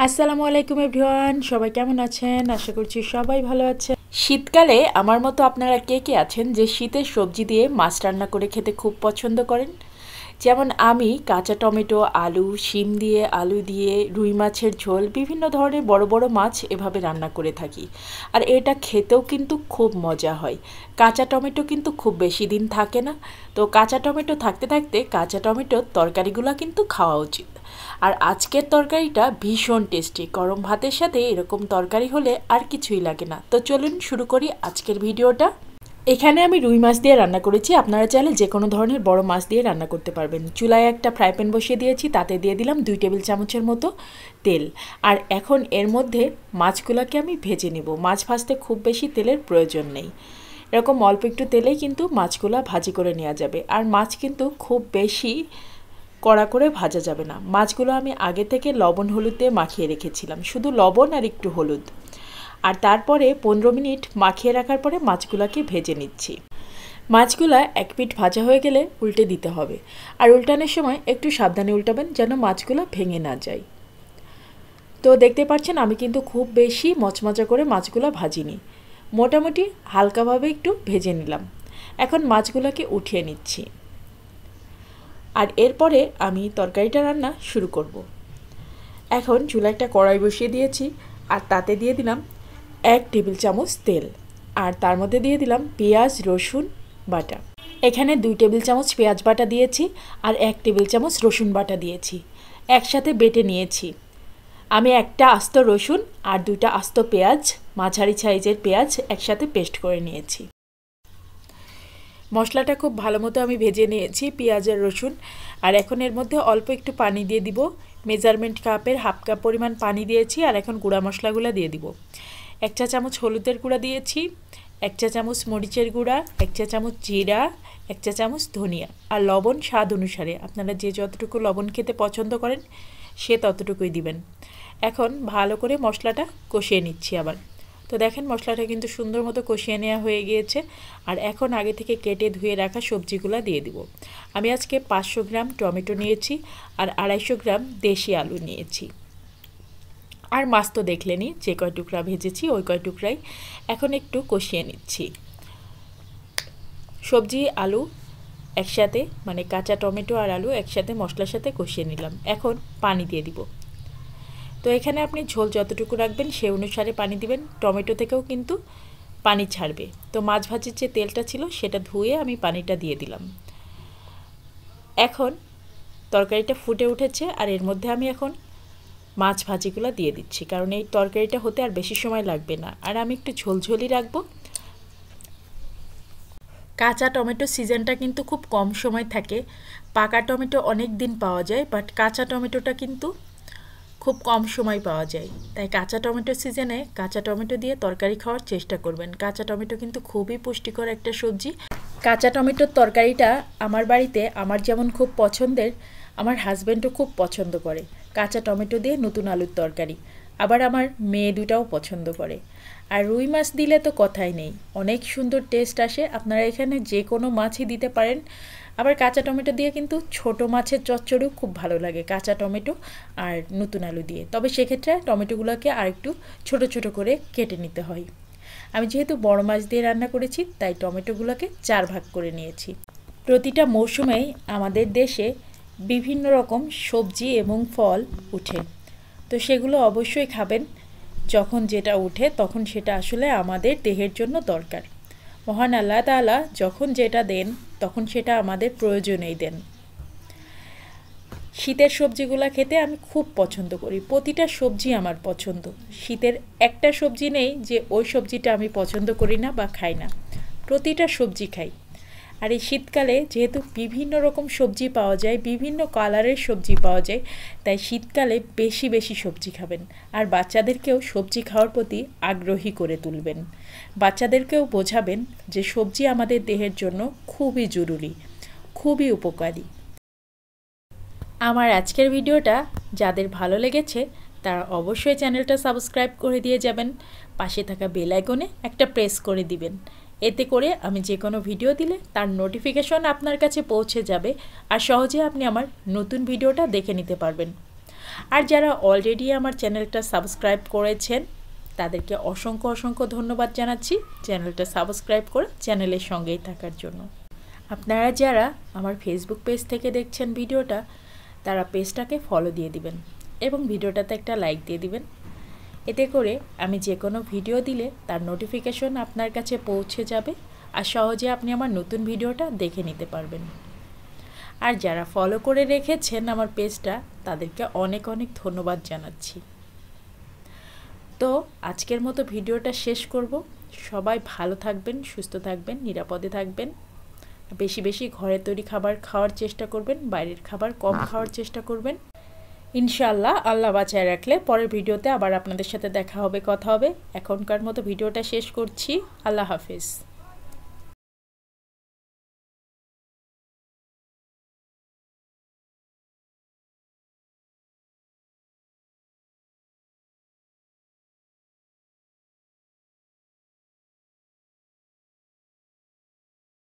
আসসালামু আলাইকুম এভরিওয়ান, সবাই কেমন আছেন? আশা করছি সবাই ভালো আছেন। শীতকালে আমার মতো আপনারা কে কে আছেন যে শীতের সবজি দিয়ে মাছ রান্না করে খেতে খুব পছন্দ করেন? যেমন আমি কাঁচা টমেটো, আলু, শিম দিয়ে, আলু দিয়ে, রুই মাছের ঝোল, বিভিন্ন ধরনের বড় বড় মাছ এভাবে রান্না করে থাকি। আর এটা খেতেও কিন্তু খুব মজা হয়। কাঁচা টমেটো কিন্তু খুব বেশি দিন থাকে না, তো কাঁচা টমেটো থাকতে থাকতে কাঁচা টমেটোর তরকারিগুলো কিন্তু খাওয়া উচিত। আর আজকের তরকারিটা ভীষণ টেস্টি, গরম ভাতের সাথে এরকম তরকারি হলে আর কিছুই লাগে না। তো চলুন শুরু করি আজকের ভিডিওটা। এখানে আমি রুই মাছ দিয়ে রান্না করেছি, আপনারা চাইলে যে কোনো ধরনের বড় মাছ দিয়ে রান্না করতে পারবেন। চুলায় একটা ফ্রাই প্যান বসিয়ে দিয়েছি, তাতে দিয়ে দিলাম 2 টেবিল চামচের মতো তেল। আর এখন এর মধ্যে মাছগুলোকে আমি ভেজে নেব। মাছ ভাজতে খুব বেশি তেলের প্রয়োজন নেই, এরকম অল্প একটু তেলেই কিন্তু মাছগুলো ভাজি করে নেওয়া যাবে। আর মাছ কিন্তু খুব বেশি কড়া করে ভাজা যাবে না। মাছগুলো আমি আগে থেকে লবণ হলুদ দিয়ে মাখিয়ে রেখেছিলাম, শুধু লবণ আর একটু হলুদ। আর তারপরে 15 মিনিট মাখিয়ে রাখার পরে মাছগুলোকে ভেজে নিচ্ছি। মাছগুলা এক পিঠ ভাজা হয়ে গেলে উল্টে দিতে হবে। আর উল্টানোর সময় একটু সাবধানে উল্টাবেন যেন মাছগুলো ভেঙে না যায়। তো দেখতে পাচ্ছেন আমি কিন্তু খুব বেশি মচমচা করে মাছগুলো ভাজিনি, মোটামুটি হালকাভাবে একটু ভেজে নিলাম। এখন মাছগুলোকে উঠিয়ে নিচ্ছি। আর এরপরে আমি তরকারিটা রান্না শুরু করব। এখন চুলায় একটা কড়াই বসিয়ে দিয়েছি, আর তাতে দিয়ে দিলাম 1 টেবিল চামচ তেল। আর তার মধ্যে দিয়ে দিলাম পেঁয়াজ রসুন বাটা। এখানে 2 টেবিল চামচ পেঁয়াজ বাটা দিয়েছি, আর 1 টেবিল চামচ রসুন বাটা দিয়েছি, একসাথে বেটে নিয়েছি। আমি একটা আস্ত রসুন আর 2টা আস্ত পেঁয়াজ, মাঝারি সাইজের পেঁয়াজ একসাথে পেস্ট করে নিয়েছি। মশলাটা খুব ভালো মতো আমি ভেজে নিয়েছি, পেঁয়াজ আর রসুন। আর এখন এর মধ্যে অল্প একটু পানি দিয়ে দিব, মেজারমেন্ট কাপের হাফ কাপ পরিমাণ পানি দিয়েছি। আর এখন গুঁড়া মশলাগুলো দিয়ে দিব। 1 চা চামচ হলুদের গুঁড়া দিয়েছি, 1 চা চামচ মরিচের গুঁড়া, 1 চা চামচ জিরা, 1 চা চামচ ধনিয়া। আর লবণ স্বাদ অনুসারে, আপনারা যে যতটুকু লবণ খেতে পছন্দ করেন সে ততটুকুই দিবেন। এখন ভালো করে মশলাটা কষিয়ে নিচ্ছি আবার। তো দেখেন মশলাটা কিন্তু সুন্দর মতো কষিয়ে নেওয়া হয়ে গিয়েছে। আর এখন আগে থেকে কেটে ধুয়ে রাখা সবজিগুলো দিয়ে দিব। আমি আজকে 500 গ্রাম টমেটো নিয়েছি, আর 250 গ্রাম দেশি আলু নিয়েছি। আর মাছ তো দেখলেনি যে কয় টুকরা ভেজেছি ওই কয় টুকরাই। এখন একটু কষিয়ে নিচ্ছি। সবজি আলু একসাথে, মানে কাঁচা টমেটো আর আলু একসাথে মশলার সাথে কষিয়ে নিলাম। এখন পানি দিয়ে দিব। তো এখানে আপনি ঝোল যতটুকু রাখবেন সে অনুসারে পানি দিবেন। টমেটো থেকেও কিন্তু পানি ছাড়বে। তো মাছ ভাজির যে তেলটা ছিল সেটা ধুয়ে আমি পানিটা দিয়ে দিলাম। এখন তরকারিটা ফুটে উঠেছে, আর এর মধ্যে আমি এখন মাছ ভাজিগুলো দিয়ে দিচ্ছি, কারণ এই তরকারিটা হতে আর বেশি সময় লাগবে না। আর আমি একটু ঝোলঝোলই রাখবো। কাঁচা টমেটো সিজনটা কিন্তু খুব কম সময় থাকে, পাকা টমেটো অনেক দিন পাওয়া যায়, বাট কাঁচা টমেটোটা কিন্তু খুব কম সময় পাওয়া যায়। তাই কাঁচা টমেটো সিজনে কাঁচা টমেটো দিয়ে তরকারি খাওয়ার চেষ্টা করবেন। কাঁচা টমেটো কিন্তু খুবই পুষ্টিকর একটা সবজি। কাঁচা টমেটোর তরকারিটা আমার বাড়িতে আমার যেমন খুব পছন্দের, আমার হাজব্যান্ডও খুব পছন্দ করে কাঁচা টমেটো দিয়ে নতুন আলুর তরকারি। আবার আমার মেয়ে দুটাও পছন্দ করে। আর রুই মাছ দিলে তো কথাই নেই, অনেক সুন্দর টেস্ট আসে। আপনারা এখানে যে কোনো মাছই দিতে পারেন। আবার কাঁচা টমেটো দিয়ে কিন্তু ছোট মাছের চচ্চড়িও খুব ভালো লাগে, কাঁচা টমেটো আর নতুন আলু দিয়ে। তবে সেক্ষেত্রে টমেটোগুলোকে আর একটু ছোট ছোট করে কেটে নিতে হয়। আমি যেহেতু বড় মাছ দিয়ে রান্না করেছি তাই টমেটোগুলোকে 4 ভাগ করে নিয়েছি। প্রতিটা মৌসুমেই আমাদের দেশে বিভিন্ন রকম সবজি এবং ফল উঠে, তো সেগুলো অবশ্যই খাবেন। যখন যেটা উঠে তখন সেটা আসলে আমাদের দেহের জন্য দরকার। মহান আল্লাহ তাআলা যখন যেটা দেন তখন সেটা আমাদের প্রয়োজনেই দেন। শীতের সবজিগুলো খেতে আমি খুব পছন্দ করি, প্রতিটা সবজি আমার পছন্দ। শীতের একটা সবজি নেই যে ওই সবজিটা আমি পছন্দ করি না বা খাই না, প্রতিটা সবজি খাই। আর এই শীতকালে যেহেতু বিভিন্ন রকম সবজি পাওয়া যায়, বিভিন্ন কালারের সবজি পাওয়া যায়, তাই শীতকালে বেশি বেশি সবজি খাবেন। আর বাচ্চাদেরকেও সবজি খাওয়ার প্রতি আগ্রহী করে তুলবেন। বাচ্চাদেরকেও বোঝাবেন যে সবজি আমাদের দেহের জন্য খুবই জরুরি, খুবই উপকারী। আমার আজকের ভিডিওটা যাদের ভালো লেগেছে তারা অবশ্যই চ্যানেলটা সাবস্ক্রাইব করে দিয়ে যাবেন। পাশে থাকা বেল আইকনে একটা প্রেস করে দিবেন। এতে করে আমি যে কোনো ভিডিও দিলে তার নোটিফিকেশন আপনার কাছে পৌঁছে যাবে, আর সহজে আপনি আমার নতুন ভিডিওটা দেখে নিতে পারবেন। আর যারা অলরেডি আমার চ্যানেলটা সাবস্ক্রাইব করেছেন তাদেরকে অসংখ্য অসংখ্য ধন্যবাদ জানাচ্ছি চ্যানেলটা সাবস্ক্রাইব করে চ্যানেলের সঙ্গেই থাকার জন্য। আপনারা যারা আমার ফেসবুক পেজ থেকে দেখছেন ভিডিওটা, তারা পেজটাকে ফলো দিয়ে দিবেন এবং ভিডিওটাতে একটা লাইক দিয়ে দিবেন। এতে করে আমি যে কোনো ভিডিও দিলে তার নোটিফিকেশন আপনার কাছে পৌঁছে যাবে আর সহজে আপনি আমার নতুন ভিডিওটা দেখে নিতে পারবেন। আর যারা ফলো করে রেখেছেন আমার পেজটা, তাদেরকে অনেক অনেক ধন্যবাদ জানাচ্ছি। তো আজকের মতো ভিডিওটা শেষ করব। সবাই ভালো থাকবেন, সুস্থ থাকবেন, নিরাপদে থাকবেন। বেশি বেশি ঘরে তৈরি খাবার খাওয়ার চেষ্টা করবেন, বাইরের খাবার কম খাওয়ার চেষ্টা করবেন। ইনশাআল্লাহ আল্লাহ বাঁচায় রাখলে পরের ভিডিওতে আবার আপনাদের সাথে দেখা হবে, কথা হবে। এখনকার মতো ভিডিওটা শেষ করছি। আল্লাহ হাফেজ।